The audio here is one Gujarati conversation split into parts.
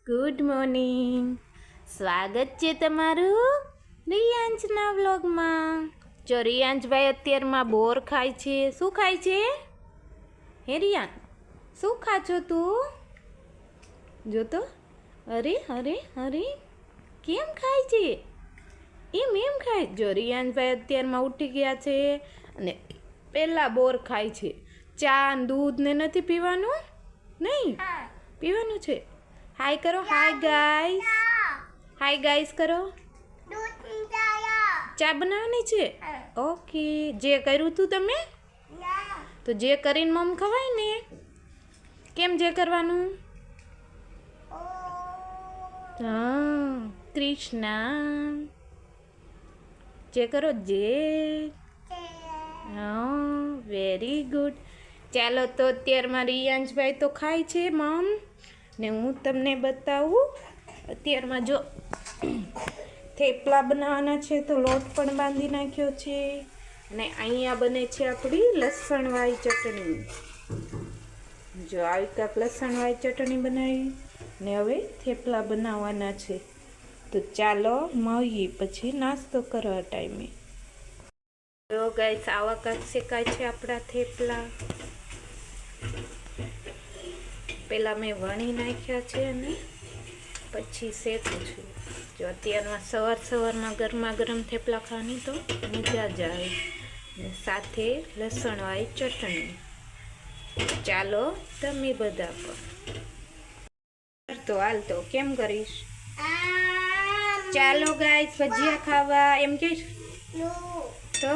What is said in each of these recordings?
Good morning. સ્વાગત છે તમારું રિયાંશના વ્લોગમાં. જો રિયાંશભાઈ અત્યારમાં બોર ખાય છે. શું ખાય છે હે રિયાન? શું ખાચો તું? જો તો અરે અરે અરે કેમ ખાય છે? એમ ખાય. જો રિયાંશભાઈ અત્યારમાં ઉઠી ગયા છે અને પહેલાં બોર ખાય છે. ચા દૂધ ને નથી પીવાનું? નહીં પીવાનું છે. હાય કરો. Hi guys. હાય ગાઈસ કરો. ચા બનાવવાની છે. ઓકે. જે કર્યું તું તમે તો જે કરીને મમ ખવાય ને. કેમ જે કરવાનું? હા કૃષ્ણ જે કરો જે. હા વેરી ગુડ. ચાલો તો અત્યારમાં રિયાંશભાઈ તો ખાય છે મમ ને હું તમને બતાવું. અત્યારમાં જો થેપલા બનાવવાના છે તો લોટ પણ બાંધી નાખ્યો છે અને અહીંયા બને છે આપણી લસણવાળી ચટણી. જો આવી કાંક લસણવાળી ચટણી બનાવી ને હવે થેપલા બનાવવાના છે. તો ચાલો મળીએ પછી નાસ્તો કરવા ટાઈમે. જો ગાઈસ આવા કાંક શેકાય છે આપણા થેપલા. પહેલાં મેં વણી નાખ્યા છે અને પછી શેકું છું. જો અત્યારમાં સવારમાં ગરમા ગરમ થેપલા ખાવાની તો મજા જ આવે ને સાથે લસણવાળી ચટણી. ચાલો તમે બધા પણ તો હાલ તો કેમ કરીશ? ચાલો ગાઈસ ભજીયા ખાવા એમ કહીશ તો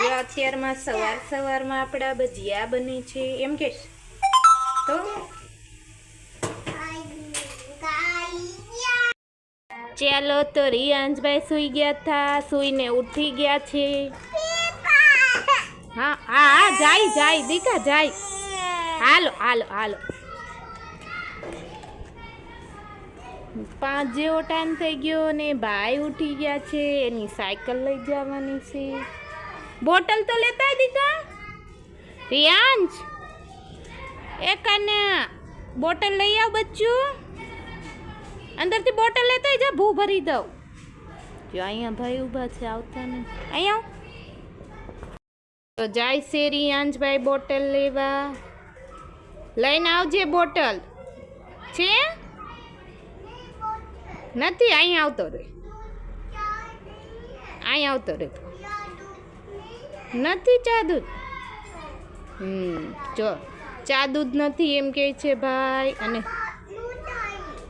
જો અત્યારમાં સવારમાં આપણા ભજીયા બને છે એમ કહીશ તો ચાલો તો રિયાંશભાઈ સૂઈ ગયા હતા. સૂઈને ઉઠી ગયા છે. હા હા જાય દીકા જાય. હાલો 5 જેવો ટાઈમ થઈ ગયો ને ભાઈ ઉઠી ગયા છે. એની સાયકલ લઈ જવાની છે. બોટલ તો લેતા દીકા. રિયાંશ એક અને બોટલ લઈ આવ બચ્ચું. અંદરથી બોટલ લેતા જા ભૂ ભરી દઉં. જો અહીંયા ભાઈ ઊભા છે આવતા ને. અહીંયા તો જાય છે રિયાંશભાઈ બોટલ લેવા. લઈને આવજે બોટલ છે નથી. અહીંયા આવતો રે. નથી ચા દૂધ. જો ચા દૂધ નથી એમ કહે છે ભાઈ. અને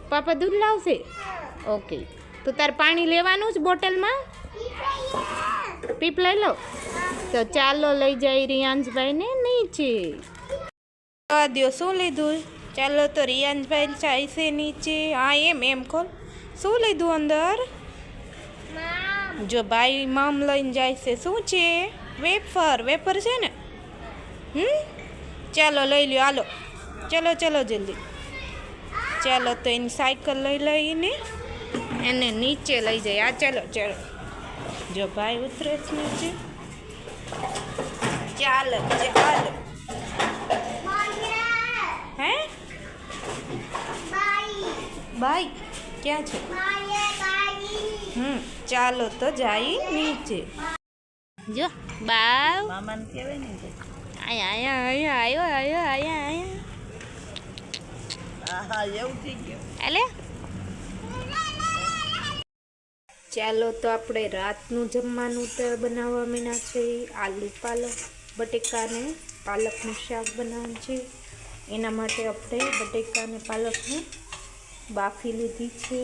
પાપા દૂધ લાવશે. ઓકે તો તાર પાણી લેવાનું જ બોટલમાં. પીપ લઈ લો. તો ચાલો લઈ જાય રિયાંશભાઈને નીચે. દો શું લીધું? ચાલો તો રિયાંશભાઈ જાય છે નીચે. હા એમ ખોલ. શું લીધું અંદર? જો ભાઈ મમ લઈને જાય છે. શું છે? વેફર છે ને. ચાલો લઈ લ્યો. હાલો ચલો જલ્દી. ચાલો તો એની સાયકલ લઈને એને નીચે લઈ જાય. આ ચાલો જો ભાઈ ઉતરે છે નીચે. ચાલો હે બાઈ ક્યાં છે? ચાલો તો જાય નીચે. જો બાવ મામાને કહેવાય ને. આયા ચાલો તો આપણે રાતનું જમવાનું તો બનાવવા મીના છે. આલુ પાલક બટેકાને પાલકનું શાક બનાવવાનું છે. એના માટે આપણે બટેકાને પાલકને બાફી લીધી છે.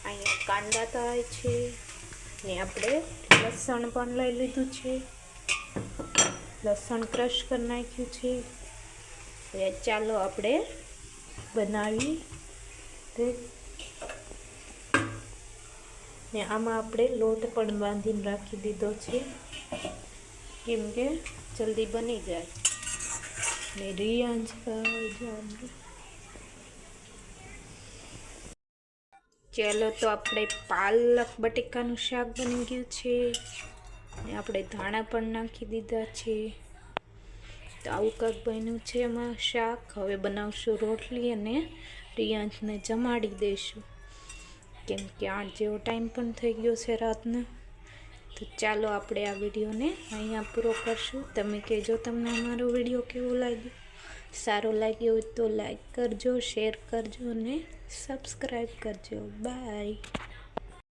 અહીંયા કાંદા તળાય છે ને આપણે લસણ પણ લઈ લીધું છે. લસણ ક્રશ કરી નાખ્યું છે. ચાલો આપણે બનાવી ને આમાં આપણે લોટ પણ બાંધીને રાખી દીધો છે કેમ કે જલ્દી બની જાય. ને રિયાંશભાઈ ચાલો તો આપણે પાલક બટેકાનું શાક બની ગયું છે ને આપણે ધાણા પણ નાખી દીધા છે. તો આવું કાંક બન્યું છે એમાં શાક. હવે બનાવશું રોટલી અને રિયાંશને જમાડી દઈશું, કેમ કે 8 જેવો ટાઈમ પણ થઈ ગયો છે રાતનો. તો ચાલો આપણે આ વિડીયોને અહીંયા પૂરો કરશું. તમે કહેજો તમને અમારો વિડીયો કેવો લાગ્યો. સારો લાગ્યો હોય તો લાઈક કરજો, શેર કરજો અને સબસ્ક્રાઈબ કરજો. બાય.